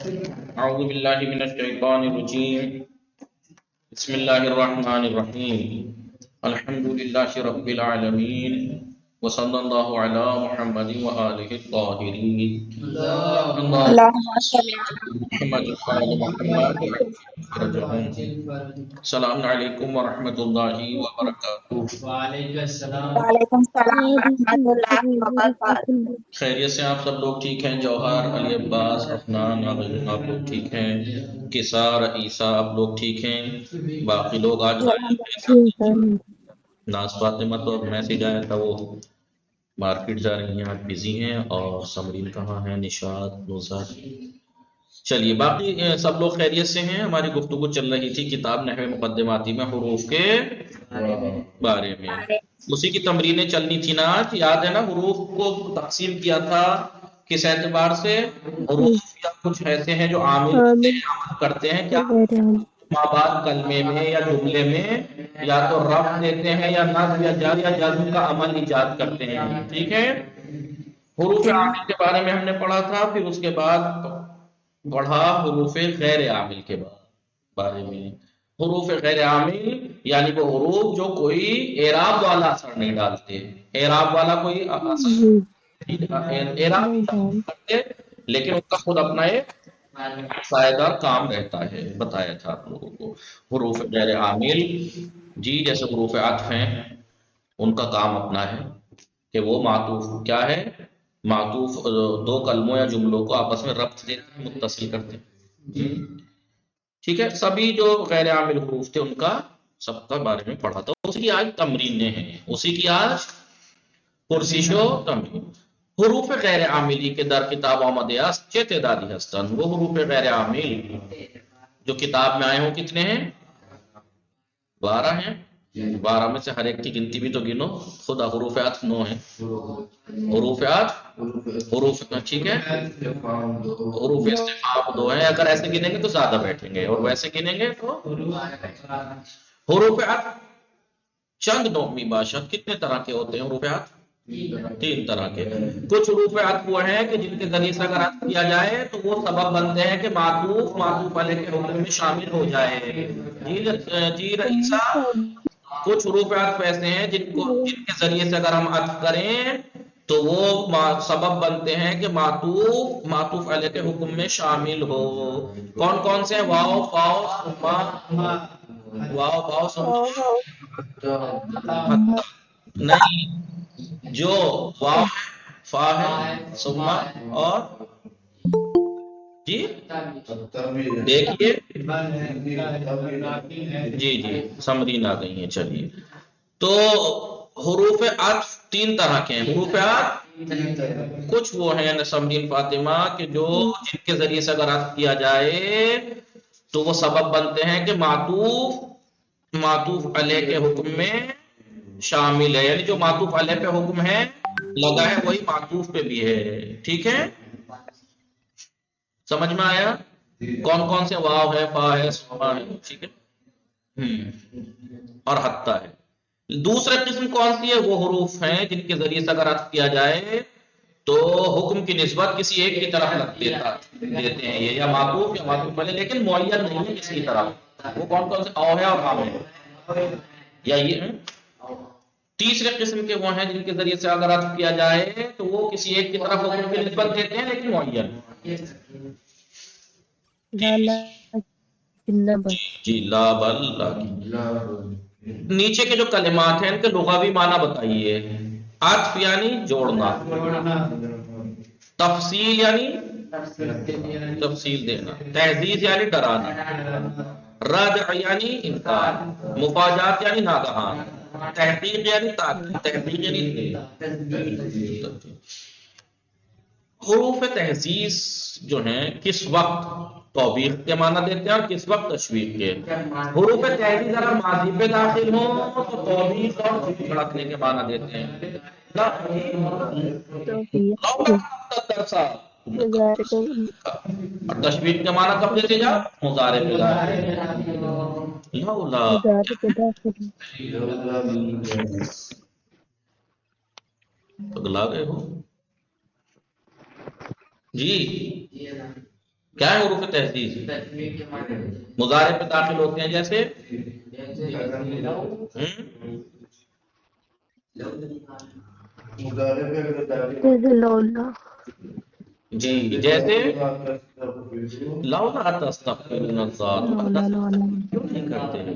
اعوذ باللہ من الشیطان الرجیم بسم اللہ الرحمن الرحیم الحمد للہ رب العالمین وصلی اللہ علی محمد وآلہ الطاہرین اللهم صل على محمد وآل محمد السلام علیکم ورحمۃ اللہ وبرکاتہ۔ وعلیکم السلام ورحمۃ اللہ وبرکاتہ۔ خیریت سے آپ سب لوگ ٹھیک ہیں؟ جوہر، علی عباس، افنان، ناظرین آپ لوگ ٹھیک ہیں؟ کسار، عیسیٰ آپ لوگ ٹھیک ہیں؟ باقی لوگ آج ناز فاطمہ تو میسج آیا تھا وہ مارکیٹ جا رہی ہیں، آج بزی ہیں، اور سمرین کہاں ہے، نشاد، نصرت۔ چلیے باقی سب لوگ خیریت سے ہیں۔ ہماری گفتگو چل رہی تھی کتاب نحو مقدماتی میں حروف کے بارے میں، اسی کی تمرینیں چلنی تھی نا۔ یاد ہے نا حروف کو تقسیم کیا تھا کس اعتبار سے؟ حروف یا کچھ ایسے ہیں جو عامل عمل کرتے ہیں، کیا مابعد کلمے میں یا جملے میں یا تو رفع دیتے ہیں یا نصب یا جر یا جزم کا عمل ایجاد کرتے ہیں، ٹھیک ہے؟ حروف عامل کے بارے میں ہم نے پڑھا تھا، پھر اس کے بعد پڑھا حروف غیر عامل کے بارے میں۔ حروف غیر عامل یعنی وہ حروف جو کوئی اعراب والا اثر نہیں ڈالتے، اعراب والا کوئی اثر اعراب نہیں کرتے، لیکن ان کا خود اپنا ایک فائدہ کام رہتا ہے، بتایا تھا آپ لوگوں کو۔ حروف غیر عامل جی جیسے حروف عطف ہیں، ان کا کام اپنا ہے کہ وہ معطوف کیا ہے، معطوف دو کلموں یا جملوں کو آپس میں ربط دیتے ہیں، متصل کرتے ہیں، ٹھیک ہے؟ سبھی جو غیر عامل حروف تھے ان کا سب کا بارے میں پڑھا تھا۔ اسی کی آج تمرینیں ہیں، اسی کی آج پرسش و تمرین۔ حروف غیر عاملی کے در کتاب آمده است چه تعدادی هستند؟ وہ حروف غیر عامل جو کتاب میں آئے ہوں کتنے ہیں؟ 12 ہیں۔ 12 میں سے ہر ایک کی گنتی بھی تو گنو، خدا حروف عطف 9 ہیں، حروف عطف حروف ٹھیک ہے، حروف استفہام 2 ہیں۔ اگر ایسے گنیں گے تو زیادہ بیٹھیں گے، اور ویسے گنیں گے تو حروف عطف چند نوعی باشد، کتنے طرح کے ہوتے ہیں حروف عطف؟ 3 طرح کے۔ کچھ حروف عطف وہ ہیں کہ جن کے ذریعے سے اگر عطف کیا جائے تو وہ سبب بنتے ہیں کہ معطوف علیہ کے حکم میں شامل ہو جائے۔ جی رئیسہ، کچھ حروف عطف ایسے ہیں جن کے ذریعے سے اگر ہم عطف کریں تو وہ سبب بنتے ہیں کہ معطوف علیہ کے حکم میں شامل ہو۔ کون کون سے ہیں؟ واو، فاؤ، ثم، واو، فاؤ، ثم، نہیں، جو واو فا ہے، ثم اور جی دیکھیے جی سمرین آ گئی ہیں۔ چلیے تو حروف عطف 3 طرح کے ہیں۔ حروف عطف کچھ وہ ہیں سمرین فاطمہ کہ جو جن کے ذریعے سے اگر عطف کیا جائے تو وہ سبب بنتے ہیں کہ معطوف علیہ کے حکم میں شامل ہے، یعنی جو معطوف علیہ پہ حکم ہے لگا ہے وہی معطوف پہ بھی ہے، ٹھیک ہے؟ سمجھ میں آیا؟ کون کون سے؟ واو ہے، فا ہے، سما ہے، ٹھیک ہے، اور حتی ہے۔ دوسرے قسم کون سی ہے؟ وہ حروف ہیں جن کے ذریعے سے اگر عطف کیا جائے تو حکم کی نسبت کسی ایک کی طرف دیتے ہیں، یہ یا معطوف یا معطوف علیہ، لیکن معین نہیں ہے کسی کی طرف۔ وہ کون کون سے؟ او ہے اور عام ہے، یا یہ تیسرے قسم کے وہ ہیں جن کے ذریعے سے اگر عطف کیا جائے تو وہ کسی ایک کی طرف حکم کی نسبت دیتے ہیں لیکن معین۔ جی لا بل لا۔ نیچے کے جو کلمات ہیں ان کے لغوی معنی بتائیے۔ عطف یعنی جوڑنا، تفصیل یعنی تفصیل دینا، تہذیب یعنی ڈرانا، ردع یعنی انکار، مفاجات یعنی ناگہان، تحقیق یعنی تحقیق یعنی حروف تہذیب جو ہیں کس وقت توبیخ کے معنی دیتے ہیں اور کس وقت تشویق کے۔ حروف تہذیب اگر ماضی پہ داخل ہوں تو توبیخ اور بھڑکنے کے معنی دیتے ہیں۔ اور تشویق کے معنی کب دیتے جا؟ مضارع پہ پگلا گئے ہو جی؟ کیا ہے حروف تہذیب؟ مضارع پہ داخل ہوتے ہیں جیسے جی جیسے لولا تستغفرون الذات کیوں نہیں کرتے ہیں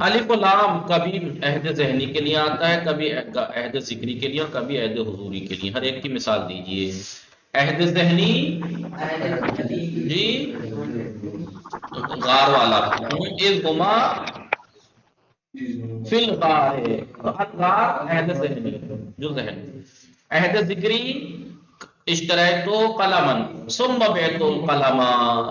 الف و لام کبھی عہد ذہنی کے لیے آتا ہے، کبھی عہد ذکری کے لیے اور کبھی عہد حضوری کے لیے. ہر ایک کی مثال دیجئے. عہد ذہنی جی غار والا اذ ہما فی الغار ہے، غار عہد ذہنی جو ذہن. عہد ذکری اشتريت قلما ثم بعت القلم،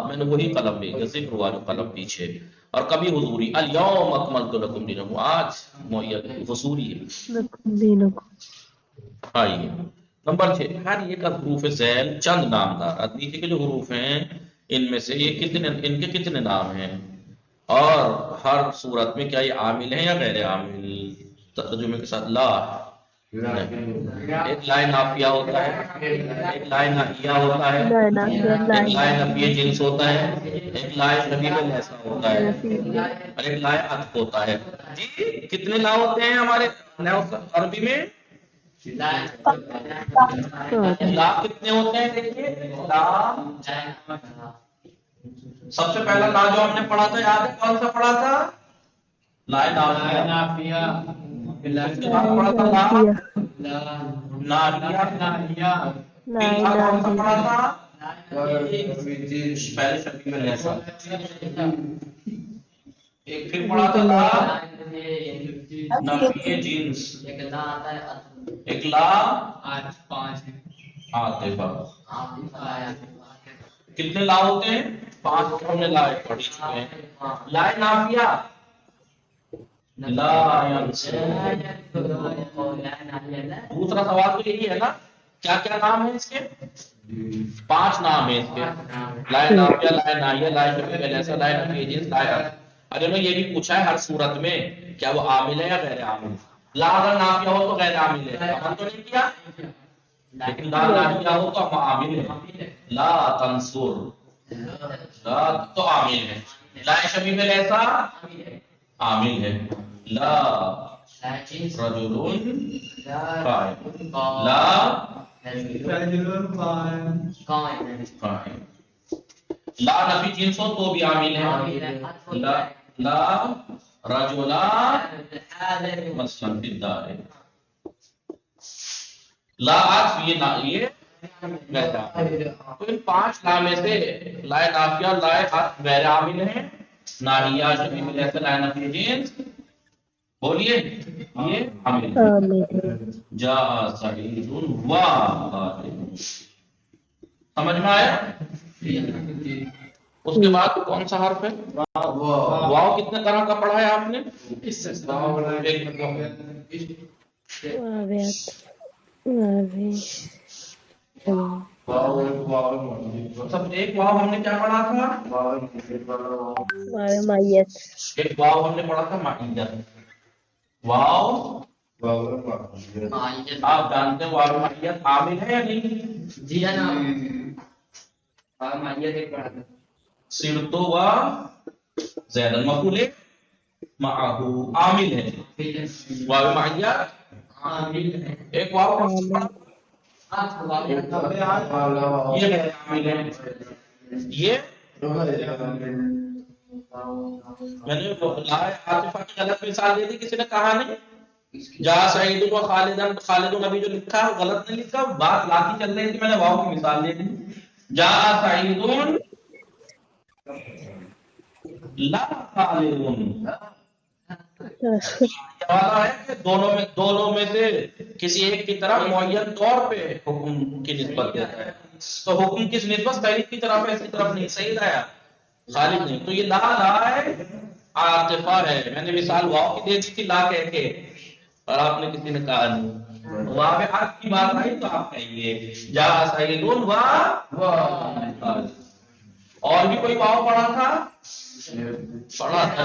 میں نے وہی قلم بھیجا، ذکر ہوا جو قلم پیچھے. اور کبھی حضوری اليوم اکملت لکم دینکم، آج معید حضوری ہے. آئیے نمبر 6، ہر ایک حروف ذیل چند نامدار. اب نیچے کے جو حروف ہیں ان میں سے یہ کتنے، ان کے کتنے نام ہیں، اور ہر صورت میں کیا یہ عامل ہیں یا غیر عامل. ترجمے کے ساتھ لا، ایک لائن نافیہ ہوتا ہے، ایک لائن ناہیہ ہوتا ہے، ایک لائن نفی جنس ہوتا ہے، ایک لائن شبیہ لیسا ہوتا ہے، اور ایک لائن عطف ہوتا ہے. جی کتنے لا ہوتے ہیں ہمارے عربی میں؟ لا کتنے ہوتے ہیں؟ دیکھیے لا، سب سے پہلا لا جو ہم نے پڑھا تھا یاد ہے کون سا پڑھا تھا؟ لا نافیہ. اس کے بعد پڑھا تھا لا ناہیہ. کون سا پڑھا تھا؟ پہلے شبیہ میں لیسا. ایک پھر پڑھا تھا لا نفی جنس، ایک لا عاطفہ. کتنے لا ہوتے ہیں؟ 5 ہم نے لا پڑھی چکے ہیں. لا نافیہ لا ينصر. دوسرا سوال تو یہی ہے نا، کیا کیا نام ہے اس کے؟ 5 نام ہے اس کے، لا نافیہ، لا ناہیہ، لا شبیہ لیسا، لا نفی جنس، لا عطف. اگر نے یہ بھی پوچھا ہے ہر صورت میں کیا وہ عامل ہے یا غیر عامل. لا اگر نافیہ ہو تو غیر عامل ہے، ہم تو نہیں کیا، لیکن لا ناہیہ ہو تو ہم عامل ہے. لا تنصر لا تو عامل ہے. لا شبیہ لیسا عامل ہے. لا رجل قائم، لا قائم. لا نفی جنس ہو تو بھی عامل ہے. لا رجلان مثلا فی الدار. لا عطف یہ تو ان 5 لا میں سے لا نافیہ، لا عطف غیر عامل ہیں، ناہیہ شبیہ لیسا، لا نفی جنس بولیے یہ عامل ہے. جاء سعید و خالد. سمجھ میں آیا؟ اس کے بعد کون سا حرف ہے؟ واو. کتنے طرح کا پڑھا ہے آپ نے؟ سب ایک واو ہم نے کیا پڑھا تھا؟ ایک واو ہم نے پڑھا تھا معیت. واو آپ جانتے ہیں واو معیت عامل ہے یا نہیں؟ جی ہاں واو معیت ایک پڑھا تھا. سرتو و زید المفعول معه عامل ہے. واو معیت عامل ہے. ایک واو یہ غیر عامل ہے. یہ میں نے لا عاطفہ کی غلط مثال دے دی، کسی نے کہا نہیں. جا سعید و خالدن، خالد نبی جو لکھا ہے غلط نہیں لکھا، بات لا کی چل رہی تھی، میں نے واو کی مثال دے دی. جا سعید لا خالد. والا ہے کہ دونوں میں سے کسی ایک کی طرف معین طور پہ حکم کی نسبت دیتا ہے. تو حکم کس نسبت؟ سعید کی طرف ہے، اس کی طرف نہیں. صحیح رہا خالد نہیں. تو یہ لا ہے عاطفہ ہے. میں نے مثال واو کی دے دی تھی لا کہہ کے، اور آپ نے کسی نے کہا نہیں. وہاں پہ آپ کی بات آئی تو آپ کہیے جا سعید و خالد. اور بھی کوئی واو پڑھا تھا؟ پڑھا تھا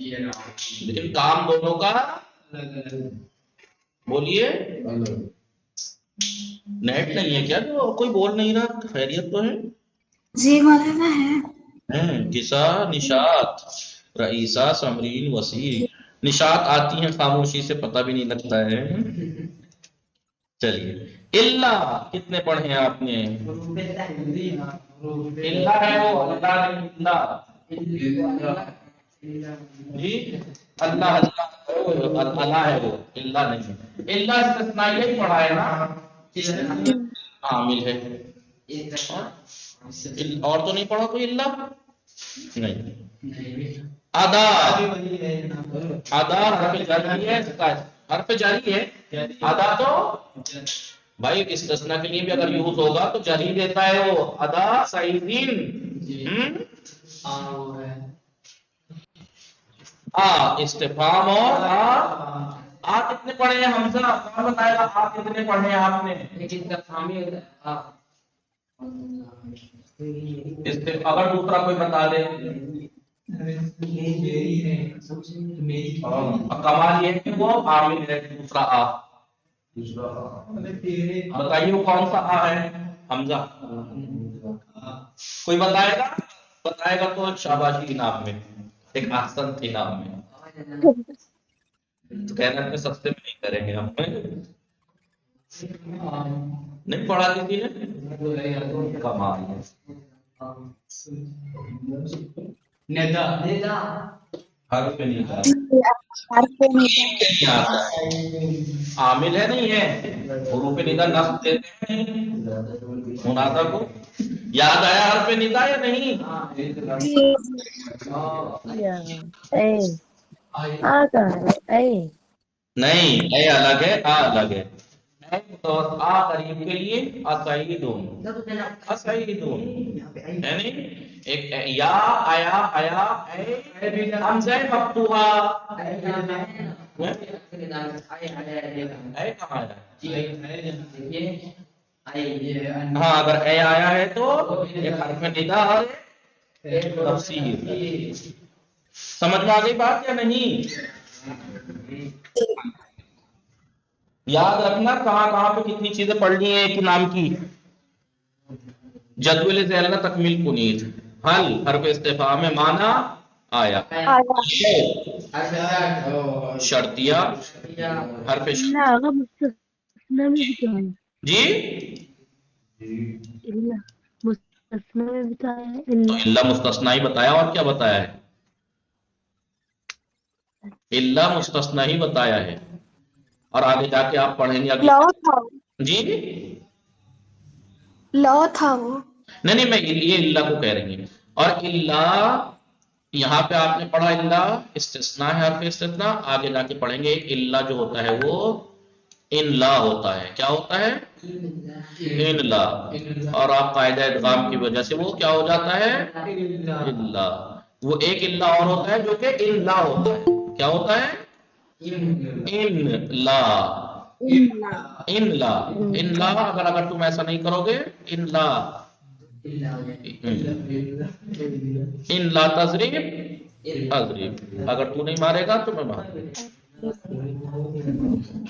لیکن کام دونوں کا بولیے نیٹ نہیں ہے کیا؟ جو کوئی بول نہیں رہا، خیریت تو ہے؟ جی مولانا ہے. کسا نشات رئیسہ سمرین وسیع، نشات آتی ہیں خاموشی سے، پتہ بھی نہیں لگتا ہے. چلیے اللہ کتنے پڑھے ہیں آپ نے؟ اللہ ہے وہ، اللہ نہیں اللہ. جی اللہ اللہ ہے وہ، اللہ نہیں. اللہ استثنائیہ ہی پڑھا ہے نا، عامل ہے. اور تو نہیں پڑھا کوئی اللہ؟ نہیں. ادا ادا حرف جاری ہے، حرف جاری ہے. ادا تو بھائی استثناء کے لیے بھی اگر یوز ہوگا تو جاری دیتا ہے وہ. ادا سعیدین استفہام اور آ کتنے پڑھے ہیں حمزہ؟ کون بتائے گا آ کتنے پڑھے ہیں آپ نے؟ اگر دوسرا کوئی بتا دے. کمال یہ ہے کہ وہ عامل ہے دوسرا آ. بتائیے وہ کون سا آ ہے؟ حمزہ. کوئی بتائے گا؟ بتائے گا تو شاباشی انعام میں، ایک احسن تھی انعام میں. تو کہنا ہے سب سے نہیں کریں گے ہم. نہیں پڑھا کسی نے؟ کمال ہے. ندا حرف ندا عامل ہے نہیں ہے، حروف ندا نصب دیتے ہیں منادا کو. یاد آیا حرف ندا یا نہیں؟ نہیں، اے الگ ہے، آ الگ ہے. اور آ قریب کے لیے اسعیدون، اسعیدون ہے نہیں. ایک یا آیا آیا اے حمزہ مفتوحہ اے کہاں ہے؟ ہاں اگر اے آیا ہے تو ایک حرف ندا اور تفسیر. سمجھ میں آ گئی بات یا نہیں؟ یاد رکھنا کہاں کہاں پہ کتنی چیزیں پڑھنی ہیں ایک نام کی. جدول ذیل تکمیل کنید. حل حرف استفہام میں مانا آیا. شرطیہ حرف جی تو اللہ مستثنی بتایا اور کیا بتایا ہے؟ اللہ مستثنی ہی بتایا ہے. اور آگے جا کے آپ پڑھیں گے جی لو تھا وہ نہیں میں یہ اللہ کو کہہ رہی ہیں. اور اللہ یہاں پہ آپ نے پڑھا اللہ استثناء ہے، حرف استثناء. آگے جا کے پڑھیں گے اللہ جو ہوتا ہے وہ ان لا ہوتا ہے. کیا ہوتا ہے؟ ان لا. اور آپ قاعدہ ادغام کی وجہ سے وہ کیا ہو جاتا ہے؟ اللہ. وہ ایک اللہ اور ہوتا ہے جو کہ ان لا ہوتا ہے. کیا ہوتا ہے؟ ان لا. ان لا ان لا. اگر تم ایسا نہیں کرو گے ان لا ان لا تضریب اضرب. اگر تو نہیں مارے گا تو میں ماروں.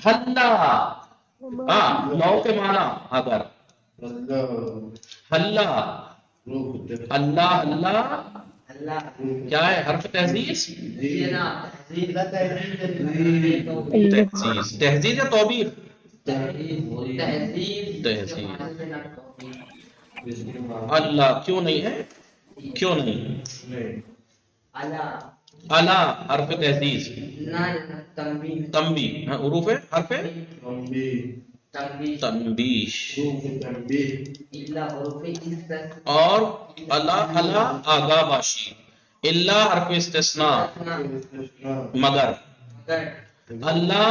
حلا لو کے معنی اگر حلا اللہ اللہ کیا ہے؟ حرف تہذیز. تہذیز یا توبیر؟ تہذیب. اللہ کیوں نہیں ہے؟ کیوں نہیں؟ اللہ حرف تہذیز. تنبی حروف ہے حرف تنبیش. اور اللہ اللہ آگاہ باشی. اللہ حرف استثناء مگر. اللہ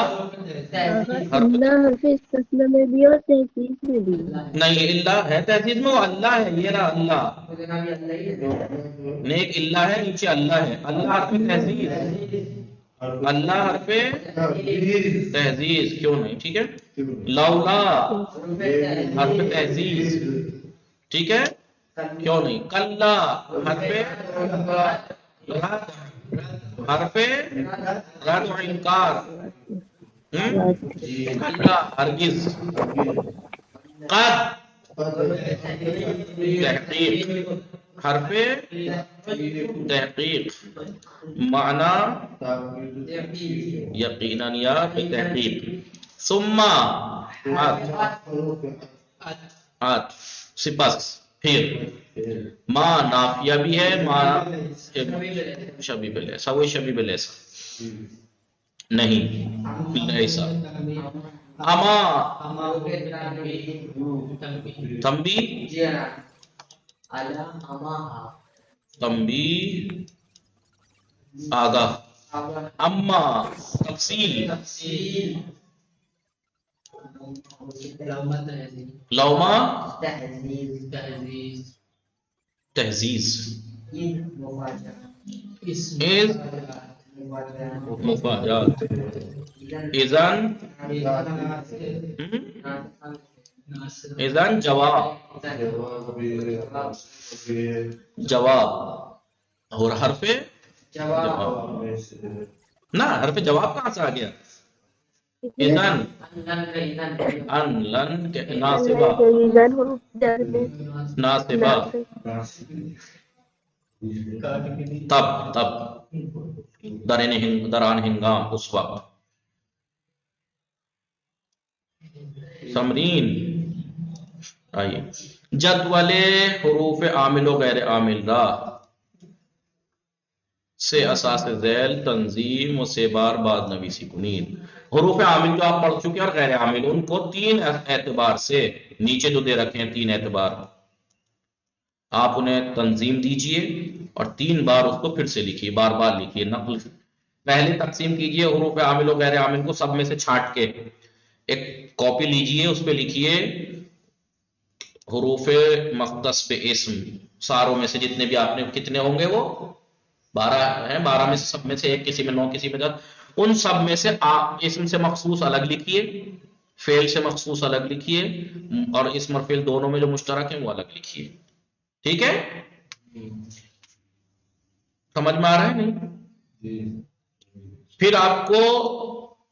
حرف استثناء میں بھی اور تحقیق میں بھی نہیں. اللہ ہے تہذیب میں، وہ اللہ ہے. یہ رہا اللہ نیک اللہ ہے، نیچے اللہ ہے. اللہ حرف تہذیب. اللہ حرف تہذیب کیوں نہیں؟ ٹھیک ہے. لولا حرف تہذیب. ٹھیک ہے کیوں نہیں؟ کلا حرف حرف رد و انکار، اللہ ہرگز، قد تحقیق، حرف تحقیق، معنی یقیناً یا تحقیق، ثم عطف سپس پھر، ما نافیہ بھی ہے، ما شبیب لیسا، وہی شبیب لیسا نہیں لیسا، اما تنبی، تنبی آگاہ، اما تفصیل، لوما تہذیز، اذ مفاجات، اذن اذن جواب، جواب اور حرف جواب نا، حرف جواب کہاں سے آ گیا؟ اذن ان لن ناصبہ، ناصبہ تب، تب دران ہنگام، اس وقت، تمرین آئیے، جدول حروف عامل و غیر عامل را سے اساس ذیل تنظیم و سے بار بعد نویسی کنین، حروف عامل جو آپ پڑھ چکے ہیں اور غیر عامل، ان کو تین اعتبار سے نیچے جو دے رکھے ہیں، تین اعتبار، آپ انہیں تنظیم دیجئے اور 3 بار اس کو پھر سے لکھیے، بار بار لکھیے، نقل پہلے تقسیم کیجئے حروف عامل و غیر عامل کو سب میں سے چھانٹ کے، ایک کاپی لیجئے، اس پہ لکھیے حروف مختص پہ اسم، ساروں میں سے جتنے بھی آپ نے، کتنے ہوں گے وہ 12 ہیں، 12 میں سے سب میں سے ایک، کسی میں 9 کسی میں 10، ان سب میں سے آپ اسم سے مخصوص الگ لکھیے، فعل سے مخصوص الگ لکھیے، اور اسم اور فعل دونوں میں جو مشترک ہیں وہ الگ لکھیے، ٹھیک ہے؟ سمجھ میں آ رہا ہے نہیں؟ پھر آپ کو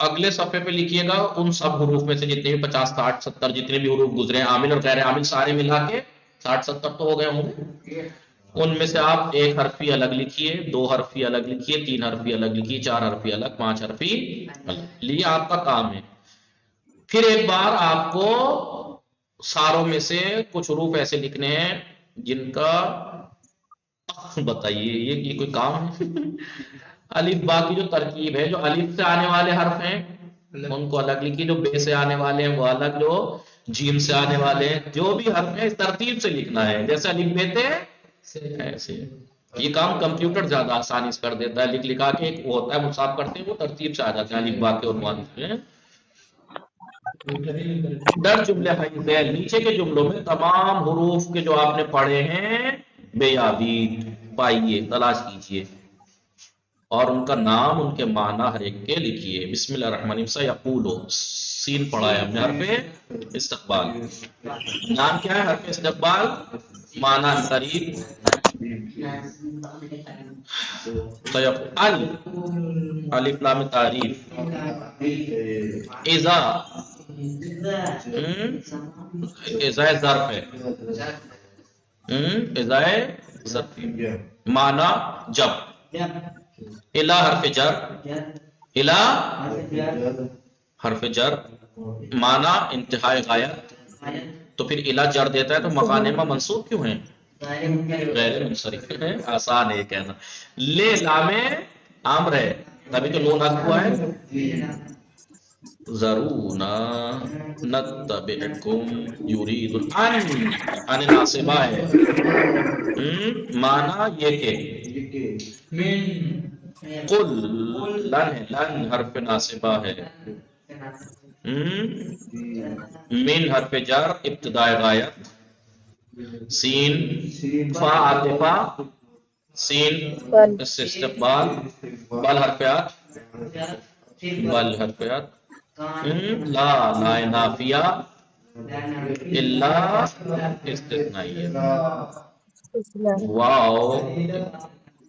اگلے صفحے پہ لکھیے گا ان سب حروف میں سے جتنے بھی 50 60 70 جتنے بھی حروف گزرے ہیں، عامل اور غیر عامل سارے ملا کے 60 70 تو ہو گئے ہوں گے، ان میں سے آپ 1 حرفی الگ لکھیے، 2 حرفی الگ لکھیے، 3 حرفی الگ لکھیے، 4 حرفی الگ، 5 حرفی الگ، یہ آپ کا کام ہے۔ پھر ایک بار آپ کو ساروں میں سے کچھ حروف ایسے لکھنے ہیں جن کا بتائیے یہ کوئی کام ہے؟ الف با کی جو ترکیب ہے، جو الف سے آنے والے حرف ہیں ان کو الگ لکھیے، جو بے سے آنے والے ہیں وہ الگ، جو جیم سے آنے والے ہیں، جو بھی حرف ہیں اس ترتیب سے لکھنا ہے، جیسے الف بیتے ایسے۔ یہ کام کمپیوٹر زیادہ آسانی سے کر دیتا ہے، لکھ لکھا کے ایک وہ ہوتا ہے مصحف کرتے ہیں، وہ ترتیب سے آ جاتے ہیں الف با کے عنوان میں۔ در جملے حی ذیل، نیچے کے جملوں میں تمام حروف کے جو آپ نے پڑھے ہیں بے یابید پائیے، تلاش کیجئے اور ان کا نام، ان کے معنی ہر ایک کے لکھیے۔ بسم اللہ الرحمن الرحیم، سیقولو، سین پڑھا ہے ہم نے، حرف استقبال، نام کیا ہے؟ حرف استقبال، معنی قریب، سیقول، الف لام تعریف، اذا، اذا ظرف ہے، اذا ظرف، معنی جب، الا حرف جر، الا حرف جر، معنی انتہائی غایت، تو پھر الا جر دیتا ہے تو مکان میں منصوب کیوں ہیں؟ غیر منصرف ہے، آسان ہے کہنا۔ لے لام امر ہے، تبھی تو لون حق ہوا ہے، ضرونا نتبعکم یرید ان ناصبہ ہے، معنی یہ کہ قل، لن ہے، لن حرف ناصبہ ہے، من حرف جر ابتداء غایت، سین فا عاطفہ، سین اس سے استقبال، بل حرفیات، بل حرفیات، لا لا نافیہ، الا استثنائیہ، واو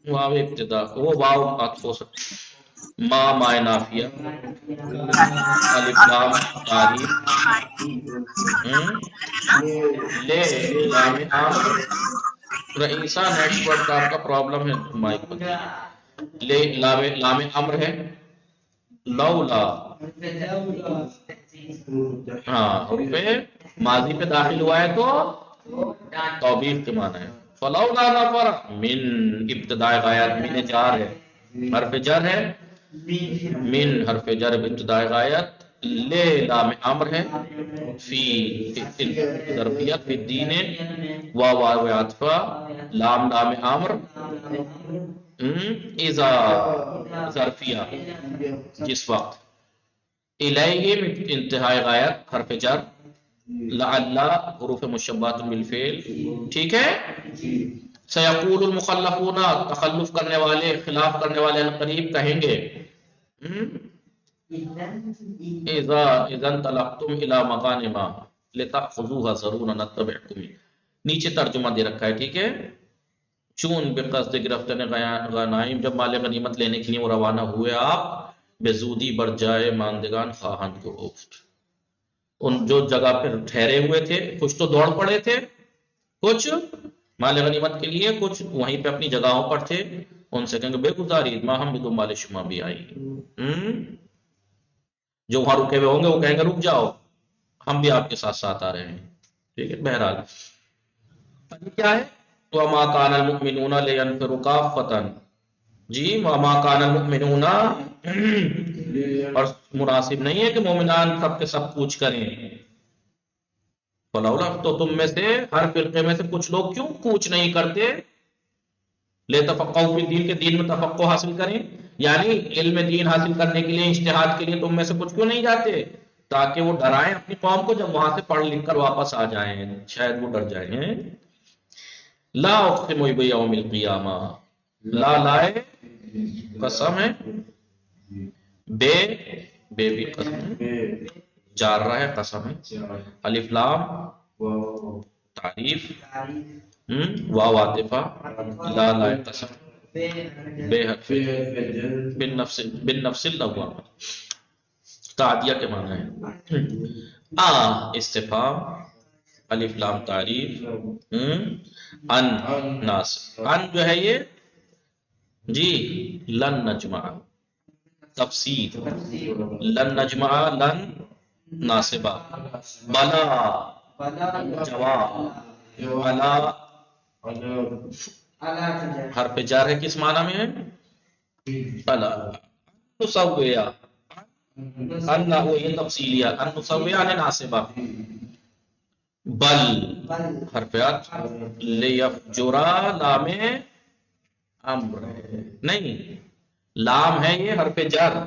واو ابتدا وہ واو عطف ہو سکتا ما مائے نافیہ الف لام تعریف لے لام امر رئیسہ نیکسٹ ورڈ کا آپ کا پرابلم ہے مائک پر لے لام امر ہے لولا ہاں حروف ماضی پہ داخل ہوا ہے تو توبیخ کے معنی ہے فلولا نفر من ابتداء غایت من جار ہے حرف جر ہے من حرف جر ابتداء غایت لے لام امر ہے فی ظرفیت فی الدین واو عطفہ لام لام امر اذا ظرفیہ جس وقت الیہم انتہائی غایت حرف جر لعل حروف مشبہۃ بالفعل ٹھیک ہے سیقول المخلفون تخلف کرنے والے خلاف کرنے والے القریب کہیں گے اذا انطلقتم الى مغانم لتأخذوها ضرورا نتبعكم نیچے ترجمہ دے رکھا ہے ٹھیک ہے چون بقصد گرفتن غنائم جب مال غنیمت لینے کے لیے وہ روانہ ہوئے آپ بے زودی بڑھ جائے ماندگان خواہند کو گفت ان جو جگہ پر ٹھہرے ہوئے تھے کچھ تو دوڑ پڑے تھے کچھ مال غنیمت کے لیے کچھ وہیں پہ اپنی جگہوں پر تھے ان سے کہیں گے بے گزاری ماں ہم بھی تمہارے شما بھی آئی جو وہاں رکے ہوئے ہوں گے وہ کہیں گے رک جاؤ ہم بھی آپ کے ساتھ ساتھ آ رہے ہیں ٹھیک ہے بہرحال کیا ہے وَمَا كَانَ الْمُؤْمِنُونَ لِيَنْفِرُوا كَافَّةً جی وَمَا كَانَ الْمُؤْمِنُونَ اور مناسب نہیں ہے کہ مومنان سب کے سب کوچ کریں فلولا تو تم میں سے ہر فرقے میں سے کچھ لوگ کیوں کوچ نہیں کرتے لے تفقہوا فی الدین کے دین میں تفقہ حاصل کریں یعنی علم دین حاصل کرنے کے لیے اجتہاد کے لیے تم میں سے کچھ کیوں نہیں جاتے تاکہ وہ ڈرائیں اپنی قوم کو جب وہاں سے پڑھ لکھ کر واپس آ جائیں شاید وہ ڈر جائیں لا اقسم بیوم القیامہ لا لائے قسم ہے بے بھی قسم ہے جار رہا ہے قسم ہے الف لام تعریف واو عاطفہ لا لائے قسم بے حرف بالنفس اللوامہ تعدیہ کے معنی ہے استفہام الف لام تعریف ان ناس ان جو ہے یہ جی لن نجمع تفسیر لن نجمع لن ناسبہ بلا جواب بلا حرف جار ہے کس معنی میں ہے بلا نسویہ ان وہ یہ تفصیلیہ ان نسویہ ان ناسبہ بل حرفیات لیفجرا لام امر نہیں لام ہے یہ حرف جر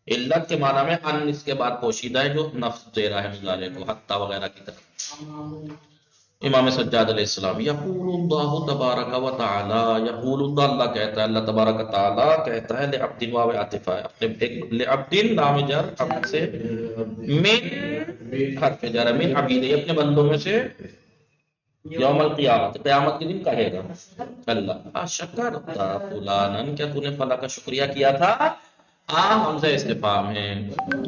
علت کے معنی میں ان اس کے بعد پوشیدہ ہے جو نفس دے رہا ہے مضارع کو حتی وغیرہ کی طرف امام سجاد علیہ السلام یقول اللہ تبارک و تعالی یقول اللہ کہتا ہے اللہ تبارک و تعالی کہتا ہے لعبد واو عاطفہ لعبد لام جر عبد سے من حرف جر من عبید اپنے بندوں میں سے یوم القیامت قیامت کے دن کہے گا اللہ شکرتا فلانن کیا تو نے فلاں کا شکریہ کیا تھا حمزہ استفہام ہے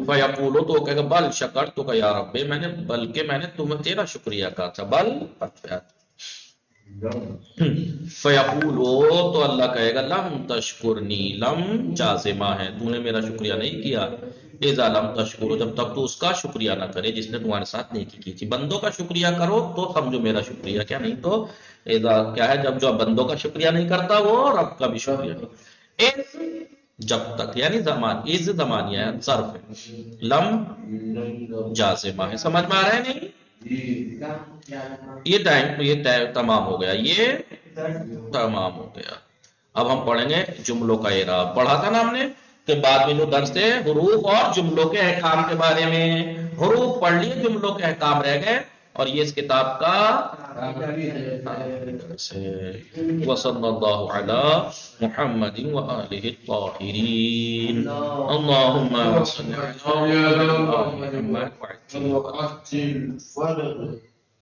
فیقولو تو کہے گا بل شکر تو کہ یا رب بلکہ میں نے تمہیں تیرا شکریہ کہا تھا بل فیقولو تو اللہ کہے گا لم تشکرنی لم جازمہ ہے تو نے میرا شکریہ نہیں کیا اذا لم تشکرو جب تک تو اس کا شکریہ نہ کرے جس نے تمہارے ساتھ نیکی کی تھی بندوں کا شکریہ کرو تو سمجھو میرا شکریہ کیا نہیں تو اذا کیا ہے جب جو بندوں کا شکریہ نہیں کرتا وہ رب کا بھی شکریہ نہیں جب تک یعنی زمان از زمانیہ ہے ظرف ہے لم جازمہ ہے سمجھ میں آ رہا ہے نہیں یہ تمام ہو گیا یہ تمام ہو گیا اب ہم پڑھیں گے جملوں کا اعراب پڑھا تھا نا ہم نے کہ بعد میں جو درس ہے حروف اور جملوں کے احکام کے بارے میں حروف پڑھ لیے جملوں کے احکام رہ گئے اور یہ اس کتاب کا وصلی اللہ علی محمد وآلہ الطاہرین اللہم صلی علی محمد وعجل